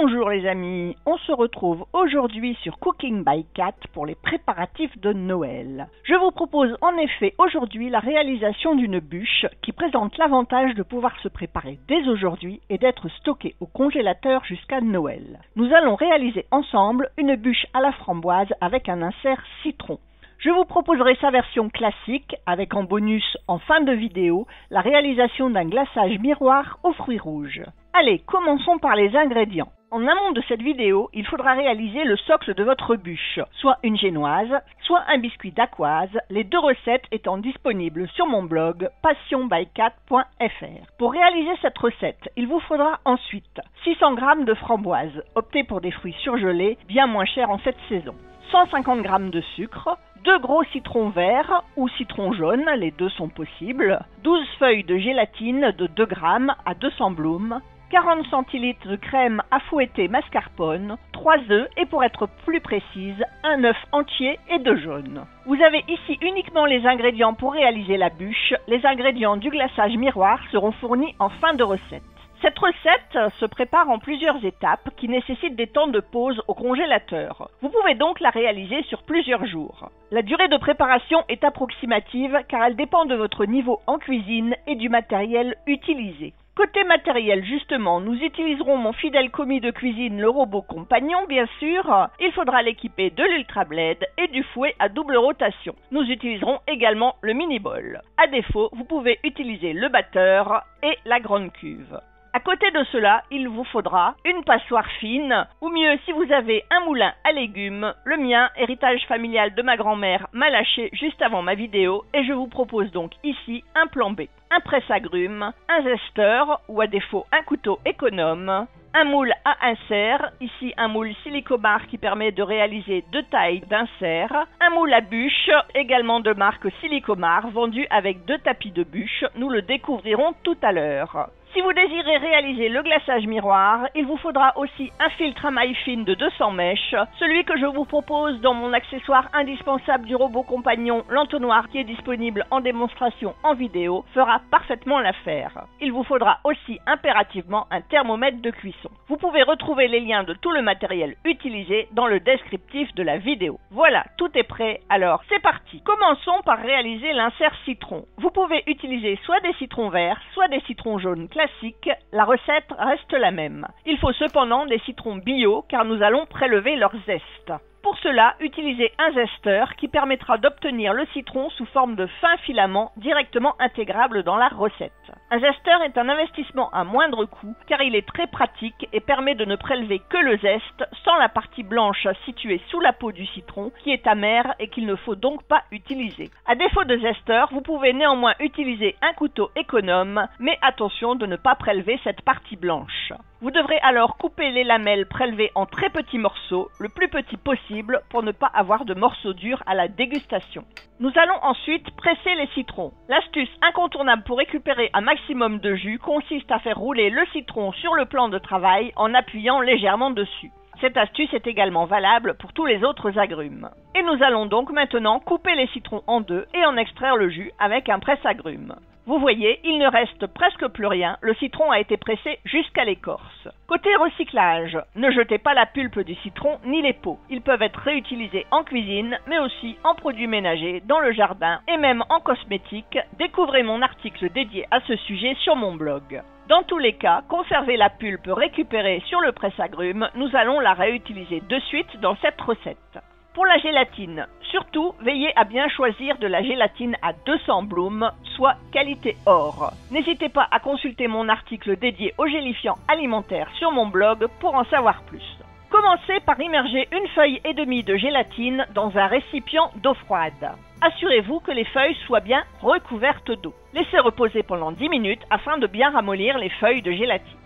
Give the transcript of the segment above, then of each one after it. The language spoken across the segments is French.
Bonjour les amis, on se retrouve aujourd'hui sur Cooking by Kat pour les préparatifs de Noël. Je vous propose en effet aujourd'hui la réalisation d'une bûche qui présente l'avantage de pouvoir se préparer dès aujourd'hui et d'être stockée au congélateur jusqu'à Noël. Nous allons réaliser ensemble une bûche à la framboise avec un insert citron. Je vous proposerai sa version classique avec en bonus en fin de vidéo la réalisation d'un glaçage miroir aux fruits rouges. Allez, commençons par les ingrédients. En amont de cette vidéo, il faudra réaliser le socle de votre bûche, soit une génoise, soit un biscuit dacquoise, les deux recettes étant disponibles sur mon blog passionbykat.fr. Pour réaliser cette recette, il vous faudra ensuite 600 g de framboises, optez pour des fruits surgelés, bien moins chers en cette saison, 150 g de sucre, 2 gros citrons verts ou citrons jaunes, les deux sont possibles, 12 feuilles de gélatine de 2 g à 200 blooms, 40 cl de crème à fouetter mascarpone, 3 œufs et pour être plus précise, un œuf entier et 2 jaunes. Vous avez ici uniquement les ingrédients pour réaliser la bûche, les ingrédients du glaçage miroir seront fournis en fin de recette. Cette recette se prépare en plusieurs étapes qui nécessitent des temps de pause au congélateur. Vous pouvez donc la réaliser sur plusieurs jours. La durée de préparation est approximative car elle dépend de votre niveau en cuisine et du matériel utilisé. Côté matériel, justement, nous utiliserons mon fidèle commis de cuisine, le robot compagnon, bien sûr. Il faudra l'équiper de l'Ultra Blade et du fouet à double rotation. Nous utiliserons également le mini-bol. À défaut, vous pouvez utiliser le batteur et la grande cuve. À côté de cela, il vous faudra une passoire fine, ou mieux si vous avez un moulin à légumes. Le mien, héritage familial de ma grand-mère, m'a lâché juste avant ma vidéo et je vous propose donc ici un plan B. Un presse-agrumes, un zesteur ou à défaut un couteau économe, un moule à insert, ici un moule Silicomar qui permet de réaliser 2 tailles d'insert, un moule à bûche, également de marque Silicomar, vendu avec 2 tapis de bûche, nous le découvrirons tout à l'heure. Si vous désirez réaliser le glaçage miroir, il vous faudra aussi un filtre à maille fine de 200 mèches, celui que je vous propose dans mon accessoire indispensable du robot compagnon, l'entonnoir qui est disponible en démonstration en vidéo, fera parfaitement l'affaire. Il vous faudra aussi impérativement un thermomètre de cuisson. Vous pouvez retrouver les liens de tout le matériel utilisé dans le descriptif de la vidéo. Voilà, tout est prêt, alors c'est parti. Commençons par réaliser l'insert citron. Vous pouvez utiliser soit des citrons verts, soit des citrons jaunes classique, la recette reste la même. Il faut cependant des citrons bio car nous allons prélever leur zeste. Pour cela, utilisez un zesteur qui permettra d'obtenir le citron sous forme de fins filaments directement intégrables dans la recette. Un zesteur est un investissement à moindre coût car il est très pratique et permet de ne prélever que le zeste sans la partie blanche située sous la peau du citron qui est amère et qu'il ne faut donc pas utiliser. À défaut de zesteur, vous pouvez néanmoins utiliser un couteau économe, mais attention de ne pas prélever cette partie blanche. Vous devrez alors couper les lamelles prélevées en très petits morceaux, le plus petit possible pour ne pas avoir de morceaux durs à la dégustation. Nous allons ensuite presser les citrons. L'astuce incontournable pour récupérer un maximum de jus consiste à faire rouler le citron sur le plan de travail en appuyant légèrement dessus. Cette astuce est également valable pour tous les autres agrumes. Et nous allons donc maintenant couper les citrons en deux et en extraire le jus avec un presse-agrumes. Vous voyez, il ne reste presque plus rien, le citron a été pressé jusqu'à l'écorce. Côté recyclage, ne jetez pas la pulpe du citron ni les peaux. Ils peuvent être réutilisés en cuisine, mais aussi en produits ménagers, dans le jardin et même en cosmétiques. Découvrez mon article dédié à ce sujet sur mon blog. Dans tous les cas, conservez la pulpe récupérée sur le presse-agrumes, nous allons la réutiliser de suite dans cette recette. Pour la gélatine, surtout, veillez à bien choisir de la gélatine à 200 blooms, soit qualité or. N'hésitez pas à consulter mon article dédié aux gélifiants alimentaires sur mon blog pour en savoir plus. Commencez par immerger 1,5 feuille de gélatine dans un récipient d'eau froide. Assurez-vous que les feuilles soient bien recouvertes d'eau. Laissez reposer pendant 10 minutes afin de bien ramollir les feuilles de gélatine.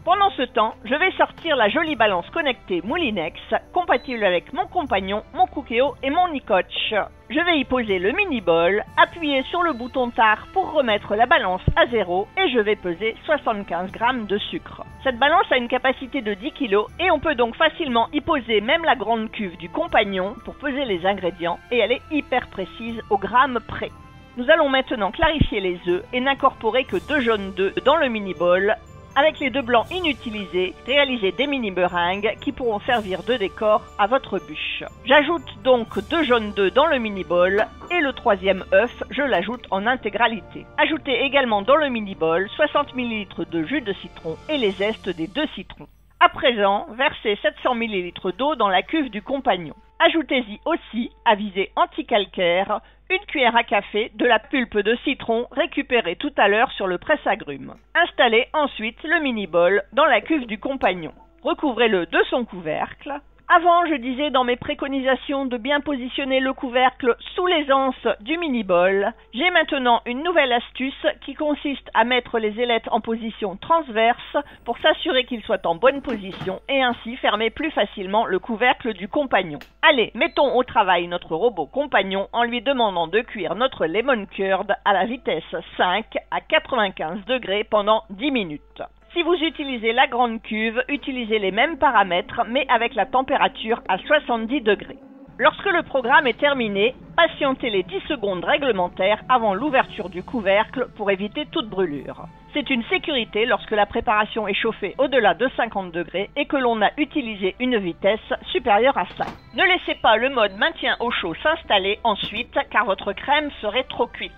Pendant ce temps, je vais sortir la jolie balance connectée Moulinex, compatible avec mon compagnon, mon Cookéo et mon Nicoche. Je vais y poser le mini-bol, appuyer sur le bouton tard pour remettre la balance à 0 et je vais peser 75 g de sucre. Cette balance a une capacité de 10 kg et on peut donc facilement y poser même la grande cuve du compagnon pour peser les ingrédients et elle est hyper précise au gramme près. Nous allons maintenant clarifier les œufs et n'incorporer que 2 jaunes d'œufs dans le mini-bol. Avec les 2 blancs inutilisés, réalisez des mini meringues qui pourront servir de décor à votre bûche. J'ajoute donc 2 jaunes d'œufs dans le mini bol et le 3e œuf, je l'ajoute en intégralité. Ajoutez également dans le mini bol 60 ml de jus de citron et les zestes des 2 citrons. À présent, versez 700 ml d'eau dans la cuve du compagnon. Ajoutez-y aussi, à visée anticalcaire, une cuillère à café de la pulpe de citron récupérée tout à l'heure sur le presse-agrumes. Installez ensuite le mini-bol dans la cuve du compagnon. Recouvrez-le de son couvercle. Avant, je disais dans mes préconisations de bien positionner le couvercle sous les anses du mini-bol. J'ai maintenant une nouvelle astuce qui consiste à mettre les ailettes en position transverse pour s'assurer qu'ils soient en bonne position et ainsi fermer plus facilement le couvercle du compagnon. Allez, mettons au travail notre robot compagnon en lui demandant de cuire notre lemon curd à la vitesse 5 à 95 degrés pendant 10 minutes. Si vous utilisez la grande cuve, utilisez les mêmes paramètres, mais avec la température à 70 degrés. Lorsque le programme est terminé, patientez les 10 secondes réglementaires avant l'ouverture du couvercle pour éviter toute brûlure. C'est une sécurité lorsque la préparation est chauffée au-delà de 50 degrés et que l'on a utilisé une vitesse supérieure à 5. Ne laissez pas le mode maintien au chaud s'installer ensuite car votre crème serait trop cuite.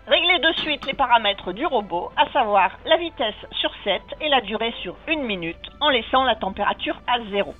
Réglez de suite les paramètres du robot, à savoir la vitesse sur 7 et la durée sur 1 minute, en laissant la température à 0.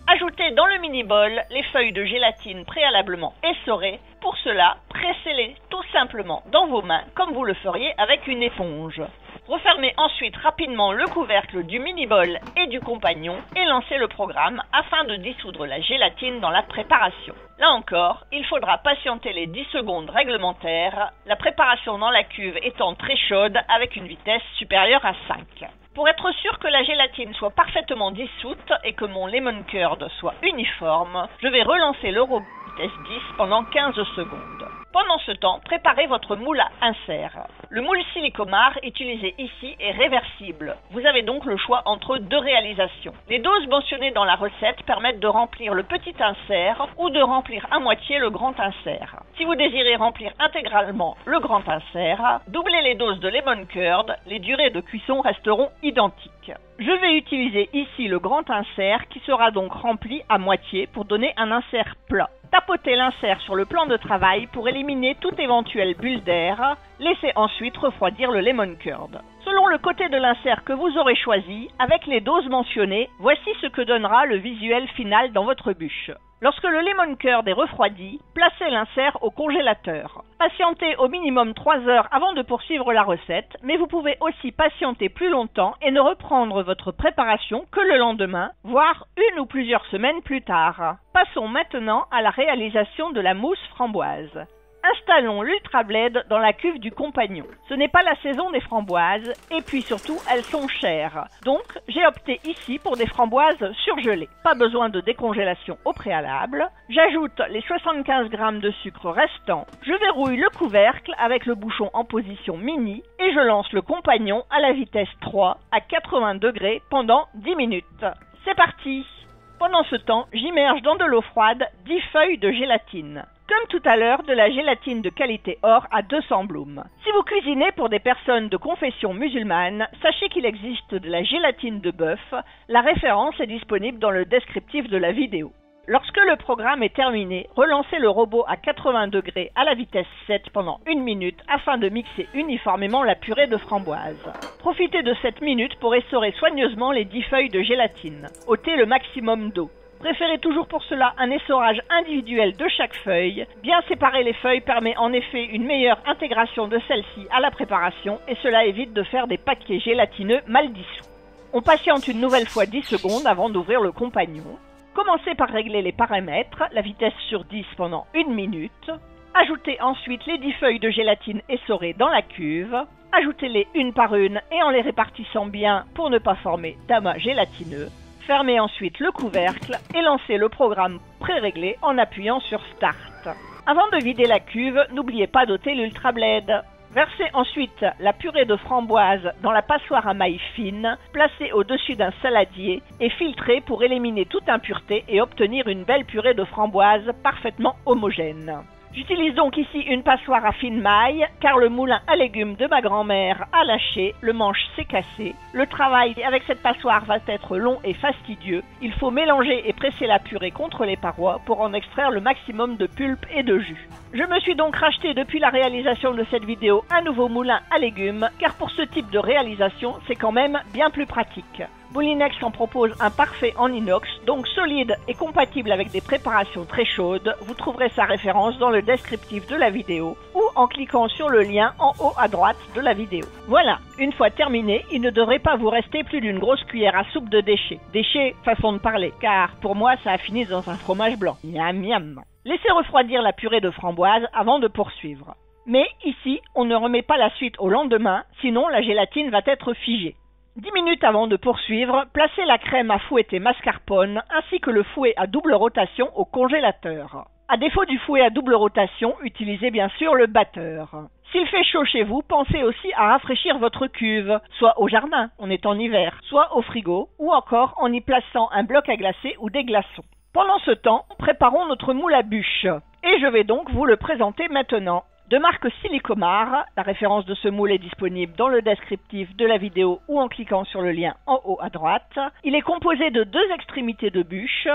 Ajoutez dans le mini-bol les feuilles de gélatine préalablement essorées. Pour cela, pressez-les tout simplement dans vos mains, comme vous le feriez avec une éponge. Refermez ensuite rapidement le couvercle du mini-bol et du compagnon et lancez le programme afin de dissoudre la gélatine dans la préparation. Là encore, il faudra patienter les 10 secondes réglementaires, la préparation dans la cuve étant très chaude avec une vitesse supérieure à 5. Pour être sûr que la gélatine soit parfaitement dissoute et que mon lemon curd soit uniforme, je vais relancer le robot vitesse 10 pendant 15 secondes. Pendant ce temps, préparez votre moule à insert. Le moule silicomar utilisé ici est réversible. Vous avez donc le choix entre 2 réalisations. Les doses mentionnées dans la recette permettent de remplir le petit insert ou de remplir à moitié le grand insert. Si vous désirez remplir intégralement le grand insert, doublez les doses de lemon curd, les durées de cuisson resteront identiques. Je vais utiliser ici le grand insert qui sera donc rempli à moitié pour donner un insert plat. Tapotez l'insert sur le plan de travail pour éliminer toute éventuelle bulle d'air. Laissez ensuite refroidir le lemon curd. Selon le côté de l'insert que vous aurez choisi, avec les doses mentionnées, voici ce que donnera le visuel final dans votre bûche. Lorsque le lemon curd est refroidi, placez l'insert au congélateur. Patientez au minimum 3 heures avant de poursuivre la recette, mais vous pouvez aussi patienter plus longtemps et ne reprendre votre préparation que le lendemain, voire 1 ou plusieurs semaines plus tard. Passons maintenant à la réalisation de la mousse framboise. Installons l'Ultra Blade dans la cuve du compagnon. Ce n'est pas la saison des framboises et puis surtout elles sont chères. Donc j'ai opté ici pour des framboises surgelées. Pas besoin de décongélation au préalable. J'ajoute les 75 g de sucre restants. Je verrouille le couvercle avec le bouchon en position mini et je lance le compagnon à la vitesse 3 à 80 degrés pendant 10 minutes. C'est parti! Pendant ce temps, j'immerge dans de l'eau froide 10 feuilles de gélatine. Comme tout à l'heure, de la gélatine de qualité or à 200 blooms. Si vous cuisinez pour des personnes de confession musulmane, sachez qu'il existe de la gélatine de bœuf. La référence est disponible dans le descriptif de la vidéo. Lorsque le programme est terminé, relancez le robot à 80 degrés à la vitesse 7 pendant 1 minute afin de mixer uniformément la purée de framboise. Profitez de cette minute pour essorer soigneusement les 10 feuilles de gélatine. Ôtez le maximum d'eau. Préférez toujours pour cela un essorage individuel de chaque feuille. Bien séparer les feuilles permet en effet une meilleure intégration de celles-ci à la préparation et cela évite de faire des paquets gélatineux mal dissous. On patiente une nouvelle fois 10 secondes avant d'ouvrir le compagnon. Commencez par régler les paramètres, la vitesse sur 10 pendant 1 minute. Ajoutez ensuite les 10 feuilles de gélatine essorées dans la cuve. Ajoutez-les une par une et en les répartissant bien pour ne pas former d'amas gélatineux. Fermez ensuite le couvercle et lancez le programme pré-réglé en appuyant sur Start. Avant de vider la cuve, n'oubliez pas d'ôter l'Ultra Blade. Versez ensuite la purée de framboise dans la passoire à maille fine, placée au-dessus d'un saladier et filtrez pour éliminer toute impureté et obtenir une belle purée de framboise parfaitement homogène. J'utilise donc ici une passoire à fine maille car le moulin à légumes de ma grand-mère a lâché, le manche s'est cassé. Le travail avec cette passoire va être long et fastidieux. Il faut mélanger et presser la purée contre les parois pour en extraire le maximum de pulpe et de jus. Je me suis donc racheté depuis la réalisation de cette vidéo un nouveau moulin à légumes car pour ce type de réalisation c'est quand même bien plus pratique. Moulinex en propose un parfait en inox, donc solide et compatible avec des préparations très chaudes. Vous trouverez sa référence dans le descriptif de la vidéo ou en cliquant sur le lien en haut à droite de la vidéo. Voilà, une fois terminé, il ne devrait pas vous rester plus d'une grosse cuillère à soupe de déchets. Déchets, façon de parler, car pour moi ça a fini dans un fromage blanc. Miam miam. Laissez refroidir la purée de framboise avant de poursuivre. Mais ici, on ne remet pas la suite au lendemain, sinon la gélatine va être figée. 10 minutes avant de poursuivre, placez la crème à fouetter mascarpone ainsi que le fouet à double rotation au congélateur. À défaut du fouet à double rotation, utilisez bien sûr le batteur. S'il fait chaud chez vous, pensez aussi à rafraîchir votre cuve, soit au jardin, on est en hiver, soit au frigo, ou encore en y plaçant un bloc à glacer ou des glaçons. Pendant ce temps, préparons notre moule à bûche. Et je vais donc vous le présenter maintenant. De marque Silicomar, la référence de ce moule est disponible dans le descriptif de la vidéo ou en cliquant sur le lien en haut à droite. Il est composé de 2 extrémités de bûche.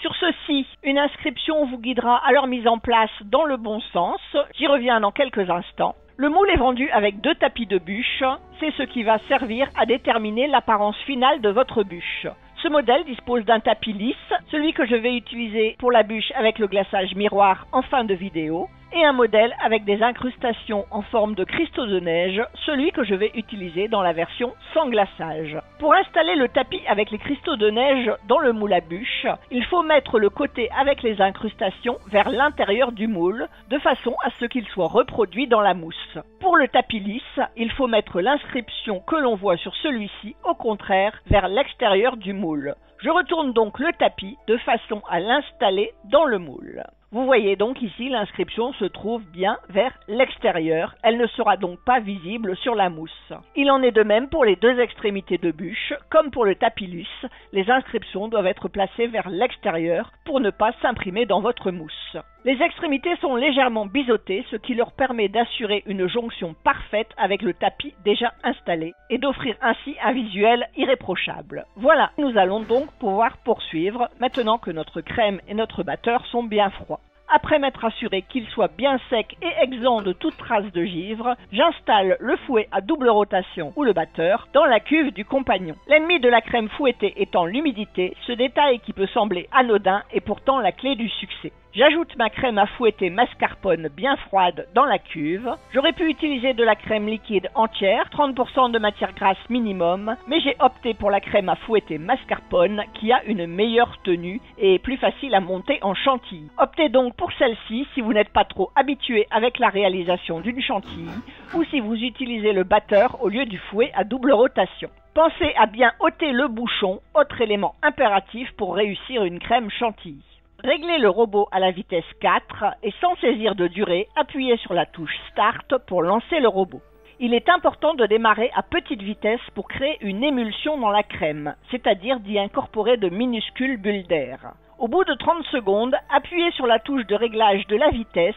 Sur ceci, une inscription vous guidera à leur mise en place dans le bon sens. J'y reviens dans quelques instants. Le moule est vendu avec 2 tapis de bûche. C'est ce qui va servir à déterminer l'apparence finale de votre bûche. Ce modèle dispose d'un tapis lisse, celui que je vais utiliser pour la bûche avec le glaçage miroir en fin de vidéo, et un modèle avec des incrustations en forme de cristaux de neige, celui que je vais utiliser dans la version sans glaçage. Pour installer le tapis avec les cristaux de neige dans le moule à bûche, il faut mettre le côté avec les incrustations vers l'intérieur du moule, de façon à ce qu'il soit reproduit dans la mousse. Pour le tapis lisse, il faut mettre l'inscription que l'on voit sur celui-ci, au contraire, vers l'extérieur du moule. Je retourne donc le tapis de façon à l'installer dans le moule. Vous voyez donc ici l'inscription se trouve bien vers l'extérieur, elle ne sera donc pas visible sur la mousse. Il en est de même pour les 2 extrémités de bûche, comme pour le tapis lisse, les inscriptions doivent être placées vers l'extérieur pour ne pas s'imprimer dans votre mousse. Les extrémités sont légèrement biseautées, ce qui leur permet d'assurer une jonction parfaite avec le tapis déjà installé et d'offrir ainsi un visuel irréprochable. Voilà, nous allons donc pouvoir poursuivre maintenant que notre crème et notre batteur sont bien froids. Après m'être assuré qu'il soit bien sec et exempt de toute trace de givre, j'installe le fouet à double rotation ou le batteur dans la cuve du compagnon. L'ennemi de la crème fouettée étant l'humidité, ce détail qui peut sembler anodin est pourtant la clé du succès. J'ajoute ma crème à fouetter mascarpone bien froide dans la cuve. J'aurais pu utiliser de la crème liquide entière, 30% de matière grasse minimum, mais j'ai opté pour la crème à fouetter mascarpone qui a une meilleure tenue et est plus facile à monter en chantilly. Optez donc pour celle-ci si vous n'êtes pas trop habitué avec la réalisation d'une chantilly ou si vous utilisez le batteur au lieu du fouet à double rotation. Pensez à bien ôter le bouchon, autre élément impératif pour réussir une crème chantilly. Réglez le robot à la vitesse 4 et sans saisir de durée, appuyez sur la touche Start pour lancer le robot. Il est important de démarrer à petite vitesse pour créer une émulsion dans la crème, c'est-à-dire d'y incorporer de minuscules bulles d'air. Au bout de 30 secondes, appuyez sur la touche de réglage de la vitesse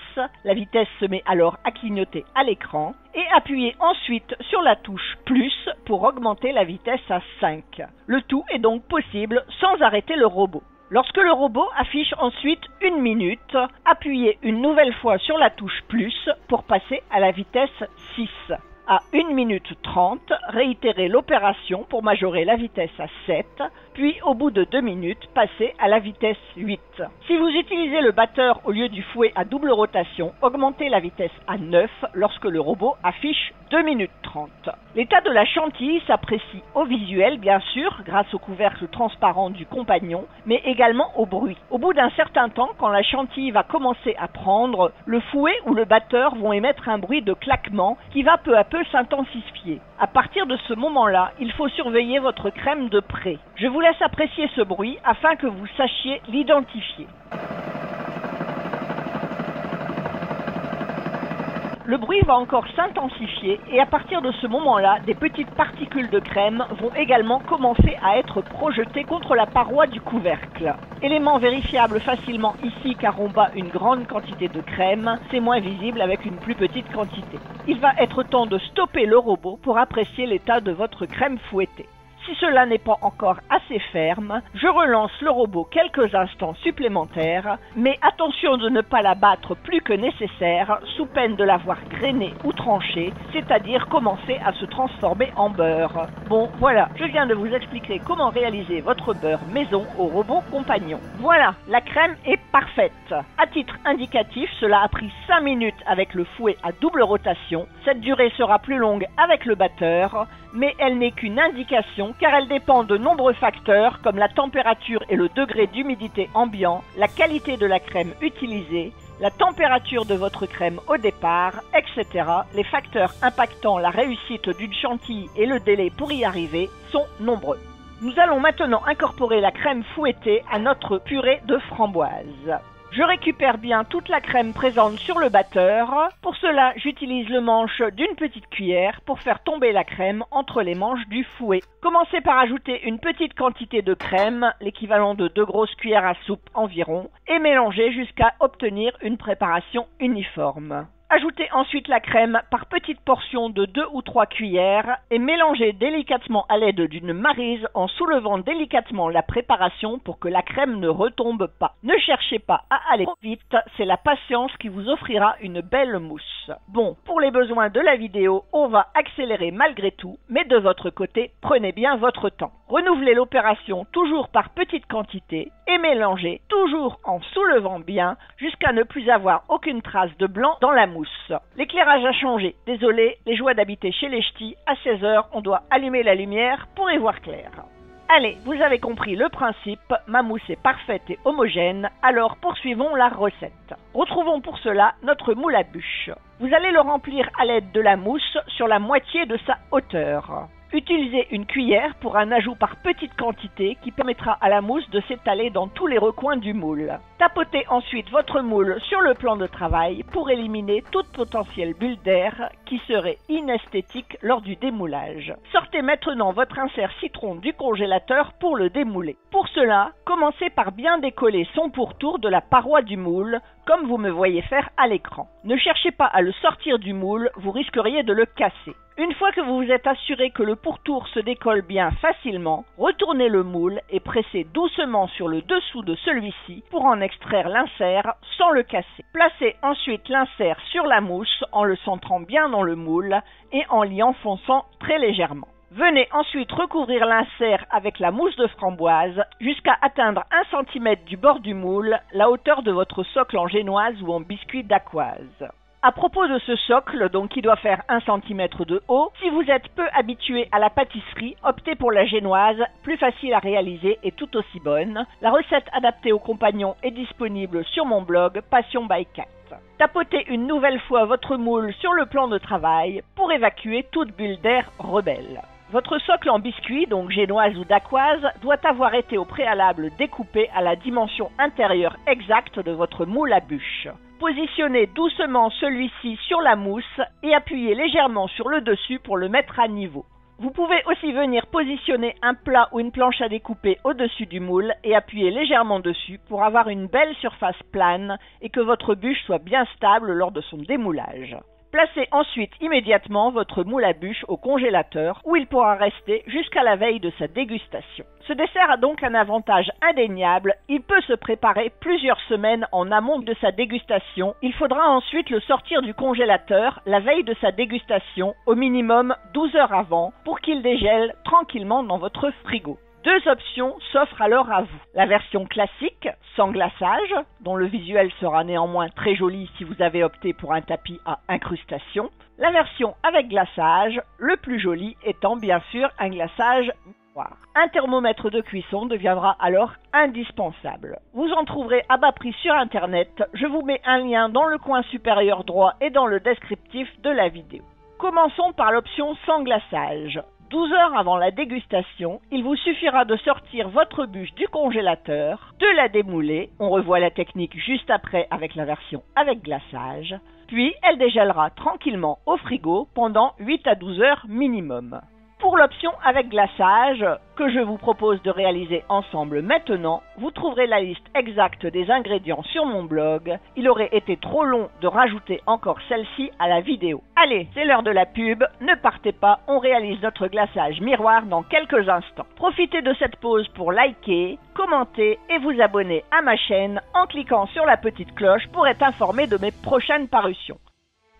se met alors à clignoter à l'écran, et appuyez ensuite sur la touche plus pour augmenter la vitesse à 5. Le tout est donc possible sans arrêter le robot. Lorsque le robot affiche ensuite 1 minute, appuyez une nouvelle fois sur la touche plus pour passer à la vitesse 6. À 1 minute 30, réitérez l'opération pour majorer la vitesse à 7, puis au bout de 2 minutes, passez à la vitesse 8. Si vous utilisez le batteur au lieu du fouet à double rotation, augmentez la vitesse à 9 lorsque le robot affiche 2 minutes 30. L'état de la chantilly s'apprécie au visuel, bien sûr, grâce au couvercle transparent du compagnon, mais également au bruit. Au bout d'un certain temps, quand la chantilly va commencer à prendre, le fouet ou le batteur vont émettre un bruit de claquement qui va peu à peu s'intensifier. À partir de ce moment-là, il faut surveiller votre crème de près. Je vous laisse apprécier ce bruit afin que vous sachiez l'identifier. Le bruit va encore s'intensifier et à partir de ce moment-là, des petites particules de crème vont également commencer à être projetées contre la paroi du couvercle. Élément vérifiable facilement ici car on bat une grande quantité de crème, c'est moins visible avec une plus petite quantité. Il va être temps de stopper le robot pour apprécier l'état de votre crème fouettée. Si cela n'est pas encore assez ferme, je relance le robot quelques instants supplémentaires, mais attention de ne pas la battre plus que nécessaire, sous peine de l'avoir grainée ou tranchée, c'est-à-dire commencer à se transformer en beurre. Bon, voilà, je viens de vous expliquer comment réaliser votre beurre maison au robot compagnon. Voilà, la crème est parfaite. À titre indicatif, cela a pris 5 minutes avec le fouet à double rotation. Cette durée sera plus longue avec le batteur, mais elle n'est qu'une indication car elle dépend de nombreux facteurs comme la température et le degré d'humidité ambiant, la qualité de la crème utilisée, la température de votre crème au départ, etc. Les facteurs impactant la réussite d'une chantilly et le délai pour y arriver sont nombreux. Nous allons maintenant incorporer la crème fouettée à notre purée de framboise. Je récupère bien toute la crème présente sur le batteur. Pour cela, j'utilise le manche d'une petite cuillère pour faire tomber la crème entre les manches du fouet. Commencez par ajouter une petite quantité de crème, l'équivalent de 2 grosses cuillères à soupe environ, et mélanger jusqu'à obtenir une préparation uniforme. Ajoutez ensuite la crème par petites portions de 2 ou 3 cuillères et mélangez délicatement à l'aide d'une maryse en soulevant délicatement la préparation pour que la crème ne retombe pas. Ne cherchez pas à aller trop vite, c'est la patience qui vous offrira une belle mousse. Bon, pour les besoins de la vidéo, on va accélérer malgré tout, mais de votre côté, prenez bien votre temps. Renouvelez l'opération toujours par petites quantités et mélangez toujours en soulevant bien jusqu'à ne plus avoir aucune trace de blanc dans la mousse. L'éclairage a changé. Désolé, les joies d'habiter chez les ch'tis, à 16h, on doit allumer la lumière pour y voir clair. Allez, vous avez compris le principe, ma mousse est parfaite et homogène, alors poursuivons la recette. Retrouvons pour cela notre moule à bûche. Vous allez le remplir à l'aide de la mousse sur la moitié de sa hauteur. Utilisez une cuillère pour un ajout par petite quantité qui permettra à la mousse de s'étaler dans tous les recoins du moule. Tapotez ensuite votre moule sur le plan de travail pour éliminer toute potentielle bulle d'air qui serait inesthétique lors du démoulage. Sortez maintenant votre insert citron du congélateur pour le démouler. Pour cela, commencez par bien décoller son pourtour de la paroi du moule, comme vous me voyez faire à l'écran. Ne cherchez pas à le sortir du moule, vous risqueriez de le casser. Une fois que vous vous êtes assuré que le pourtour se décolle bien facilement, retournez le moule et pressez doucement sur le dessous de celui-ci pour en extraire l'insert sans le casser. Placez ensuite l'insert sur la mousse en le centrant bien dans le moule et en l'y enfonçant très légèrement. Venez ensuite recouvrir l'insert avec la mousse de framboise jusqu'à atteindre 1 cm du bord du moule, la hauteur de votre socle en génoise ou en biscuit dacquoise. À propos de ce socle, donc qui doit faire 1 cm de haut, si vous êtes peu habitué à la pâtisserie, optez pour la génoise, plus facile à réaliser et tout aussi bonne. La recette adaptée aux compagnons est disponible sur mon blog Passion by Cat. Tapotez une nouvelle fois votre moule sur le plan de travail pour évacuer toute bulle d'air rebelle. Votre socle en biscuit, donc génoise ou dacquoise, doit avoir été au préalable découpé à la dimension intérieure exacte de votre moule à bûche. Positionnez doucement celui-ci sur la mousse et appuyez légèrement sur le dessus pour le mettre à niveau. Vous pouvez aussi venir positionner un plat ou une planche à découper au-dessus du moule et appuyer légèrement dessus pour avoir une belle surface plane et que votre bûche soit bien stable lors de son démoulage. Placez ensuite immédiatement votre moule à bûche au congélateur où il pourra rester jusqu'à la veille de sa dégustation. Ce dessert a donc un avantage indéniable, il peut se préparer plusieurs semaines en amont de sa dégustation. Il faudra ensuite le sortir du congélateur la veille de sa dégustation, au minimum 12 heures avant, pour qu'il dégèle tranquillement dans votre frigo. 2 options s'offrent alors à vous. La version classique, sans glaçage, dont le visuel sera néanmoins très joli si vous avez opté pour un tapis à incrustation. La version avec glaçage, le plus joli étant bien sûr un glaçage miroir. Un thermomètre de cuisson deviendra alors indispensable. Vous en trouverez à bas prix sur internet. Je vous mets un lien dans le coin supérieur droit et dans le descriptif de la vidéo. Commençons par l'option sans glaçage. 12 heures avant la dégustation, il vous suffira de sortir votre bûche du congélateur, de la démouler, on revoit la technique juste après avec la version avec glaçage, puis elle dégèlera tranquillement au frigo pendant 8 à 12 heures minimum. Pour l'option avec glaçage, que je vous propose de réaliser ensemble maintenant, vous trouverez la liste exacte des ingrédients sur mon blog. Il aurait été trop long de rajouter encore celle-ci à la vidéo. Allez, c'est l'heure de la pub, ne partez pas, on réalise notre glaçage miroir dans quelques instants. Profitez de cette pause pour liker, commenter et vous abonner à ma chaîne en cliquant sur la petite cloche pour être informé de mes prochaines parutions.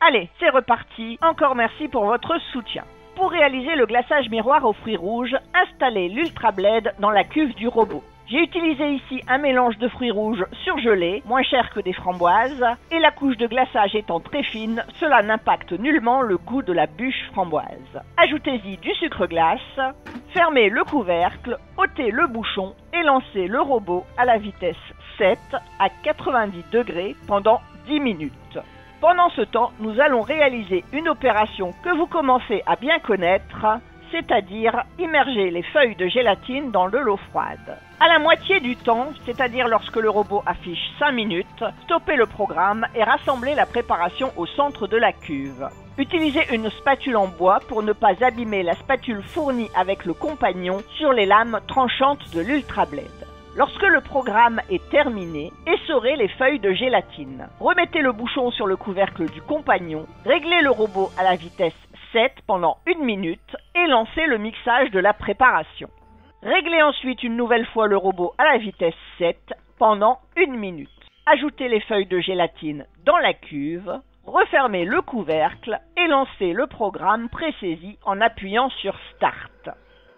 Allez, c'est reparti, encore merci pour votre soutien. Pour réaliser le glaçage miroir aux fruits rouges, installez l'Ultra Blade dans la cuve du robot. J'ai utilisé ici un mélange de fruits rouges surgelés, moins cher que des framboises, et la couche de glaçage étant très fine, cela n'impacte nullement le goût de la bûche framboise. Ajoutez-y du sucre glace, fermez le couvercle, ôtez le bouchon et lancez le robot à la vitesse 7 à 90 degrés pendant 10 minutes. Pendant ce temps, nous allons réaliser une opération que vous commencez à bien connaître, c'est-à-dire immerger les feuilles de gélatine dans de l'eau froide. À la moitié du temps, c'est-à-dire lorsque le robot affiche 5 minutes, stoppez le programme et rassemblez la préparation au centre de la cuve. Utilisez une spatule en bois pour ne pas abîmer la spatule fournie avec le compagnon sur les lames tranchantes de l'Ultra Blade. Lorsque le programme est terminé, essorez les feuilles de gélatine. Remettez le bouchon sur le couvercle du compagnon, réglez le robot à la vitesse 7 pendant 1 minute et lancez le mixage de la préparation. Réglez ensuite une nouvelle fois le robot à la vitesse 7 pendant 1 minute. Ajoutez les feuilles de gélatine dans la cuve, refermez le couvercle et lancez le programme pré-saisi en appuyant sur Start.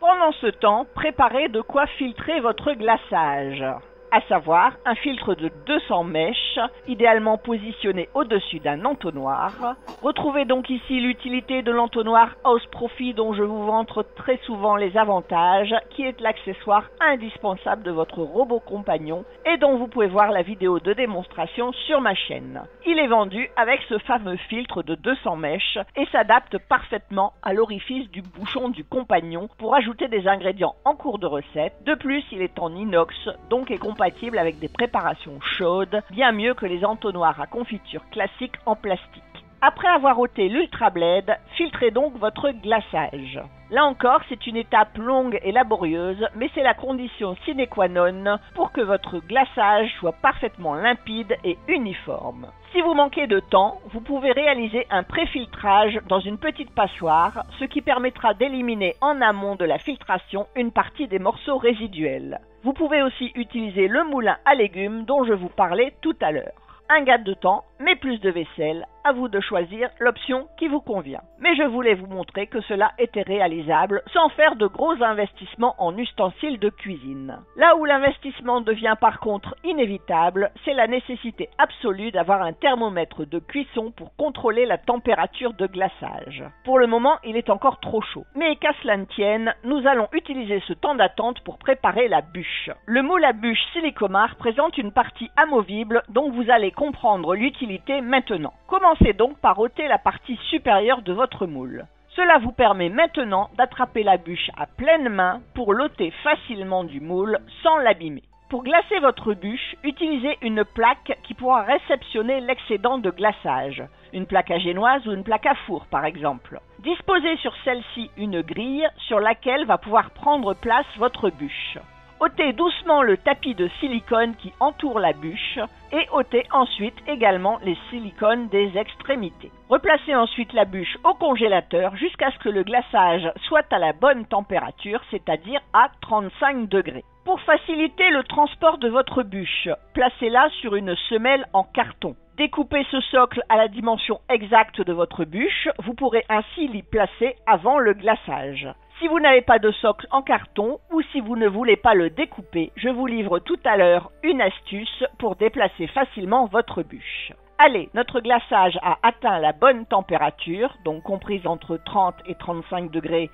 Pendant ce temps, préparez de quoi filtrer votre glaçage, à savoir un filtre de 200 mèches, idéalement positionné au-dessus d'un entonnoir. Retrouvez donc ici l'utilité de l'entonnoir House Profi dont je vous vantre très souvent les avantages, qui est l'accessoire indispensable de votre robot compagnon et dont vous pouvez voir la vidéo de démonstration sur ma chaîne. Il est vendu avec ce fameux filtre de 200 mèches et s'adapte parfaitement à l'orifice du bouchon du compagnon pour ajouter des ingrédients en cours de recette. De plus, il est en inox, donc est compatible avec des préparations chaudes, bien mieux que les entonnoirs à confiture classiques en plastique. Après avoir ôté l'Ultra Blade, filtrez donc votre glaçage. Là encore, c'est une étape longue et laborieuse, mais c'est la condition sine qua non pour que votre glaçage soit parfaitement limpide et uniforme. Si vous manquez de temps, vous pouvez réaliser un pré-filtrage dans une petite passoire, ce qui permettra d'éliminer en amont de la filtration une partie des morceaux résiduels. Vous pouvez aussi utiliser le moulin à légumes dont je vous parlais tout à l'heure. Un gain de temps, mais plus de vaisselle, à vous de choisir l'option qui vous convient. Mais je voulais vous montrer que cela était réalisable sans faire de gros investissements en ustensiles de cuisine. Là où l'investissement devient par contre inévitable, c'est la nécessité absolue d'avoir un thermomètre de cuisson pour contrôler la température de glaçage. Pour le moment, il est encore trop chaud. Mais qu'à cela ne tienne, nous allons utiliser ce temps d'attente pour préparer la bûche. Le moule à bûche Silicomar présente une partie amovible dont vous allez comprendre l'utilité maintenant. Commencez donc par ôter la partie supérieure de votre moule. Cela vous permet maintenant d'attraper la bûche à pleine main pour l'ôter facilement du moule sans l'abîmer. Pour glacer votre bûche, utilisez une plaque qui pourra réceptionner l'excédent de glaçage, une plaque à génoise ou une plaque à four par exemple. Disposez sur celle-ci une grille sur laquelle va pouvoir prendre place votre bûche. Ôtez doucement le tapis de silicone qui entoure la bûche et ôtez ensuite également les silicones des extrémités. Replacez ensuite la bûche au congélateur jusqu'à ce que le glaçage soit à la bonne température, c'est-à-dire à 35 degrés. Pour faciliter le transport de votre bûche, placez-la sur une semelle en carton. Découpez ce socle à la dimension exacte de votre bûche, vous pourrez ainsi l'y placer avant le glaçage. Si vous n'avez pas de socle en carton ou si vous ne voulez pas le découper, je vous livre tout à l'heure une astuce pour déplacer facilement votre bûche. Allez, notre glaçage a atteint la bonne température, donc comprise entre 30 et 35 degrés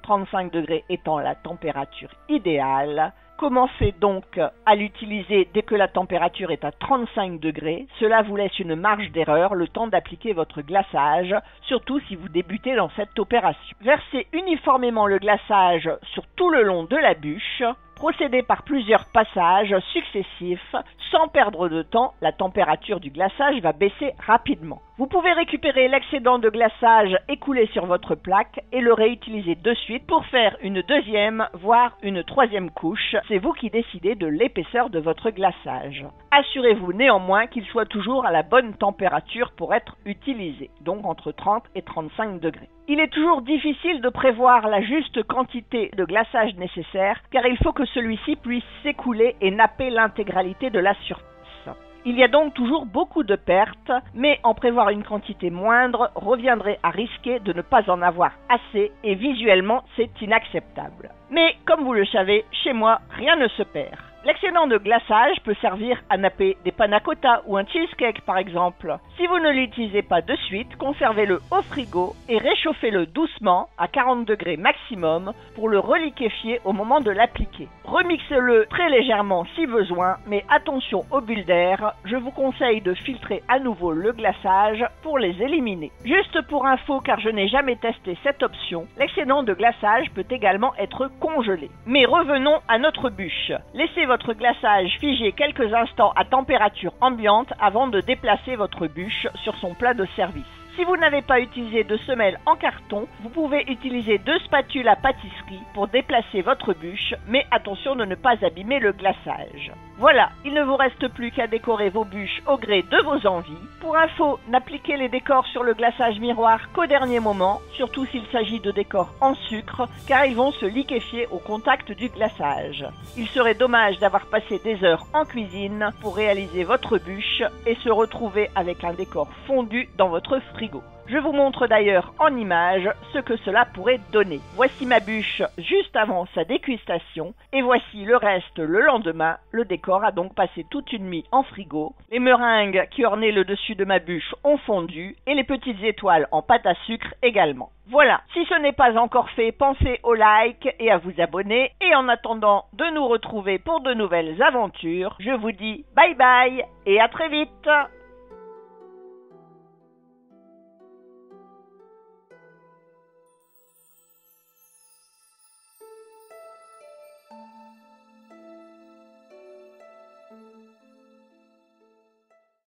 étant la température idéale. Commencez donc à l'utiliser dès que la température est à 35 degrés. Cela vous laisse une marge d'erreur, le temps d'appliquer votre glaçage, surtout si vous débutez dans cette opération. Versez uniformément le glaçage sur tout le long de la bûche. Procédez par plusieurs passages successifs. Sans perdre de temps, la température du glaçage va baisser rapidement. Vous pouvez récupérer l'excédent de glaçage écoulé sur votre plaque et le réutiliser de suite pour faire une deuxième, voire une troisième couche. C'est vous qui décidez de l'épaisseur de votre glaçage. Assurez-vous néanmoins qu'il soit toujours à la bonne température pour être utilisé, donc entre 30 et 35 degrés. Il est toujours difficile de prévoir la juste quantité de glaçage nécessaire car il faut que celui-ci puisse s'écouler et napper l'intégralité de la surface. Il y a donc toujours beaucoup de pertes, mais en prévoir une quantité moindre reviendrait à risquer de ne pas en avoir assez et visuellement c'est inacceptable. Mais comme vous le savez, chez moi, rien ne se perd. L'excédent de glaçage peut servir à napper des panna cotta ou un cheesecake par exemple. Si vous ne l'utilisez pas de suite, conservez-le au frigo et réchauffez-le doucement à 40 degrés maximum pour le reliquéfier au moment de l'appliquer. Remixez-le très légèrement si besoin, mais attention aux bulles d'air, je vous conseille de filtrer à nouveau le glaçage pour les éliminer. Juste pour info, car je n'ai jamais testé cette option, l'excédent de glaçage peut également être congelé. Mais revenons à notre bûche. Laissez votre glaçage figer quelques instants à température ambiante avant de déplacer votre bûche sur son plat de service. Si vous n'avez pas utilisé de semelle en carton, vous pouvez utiliser 2 spatules à pâtisserie pour déplacer votre bûche, mais attention de ne pas abîmer le glaçage. Voilà, il ne vous reste plus qu'à décorer vos bûches au gré de vos envies. Pour info, n'appliquez les décors sur le glaçage miroir qu'au dernier moment, surtout s'il s'agit de décors en sucre, car ils vont se liquéfier au contact du glaçage. Il serait dommage d'avoir passé des heures en cuisine pour réaliser votre bûche et se retrouver avec un décor fondu dans votre frigo. Je vous montre d'ailleurs en image ce que cela pourrait donner. Voici ma bûche juste avant sa dégustation et voici le reste le lendemain. Le décor a donc passé toute une nuit en frigo. Les meringues qui ornaient le dessus de ma bûche ont fondu et les petites étoiles en pâte à sucre également. Voilà, si ce n'est pas encore fait, pensez au like et à vous abonner. Et en attendant de nous retrouver pour de nouvelles aventures, je vous dis bye bye et à très vite.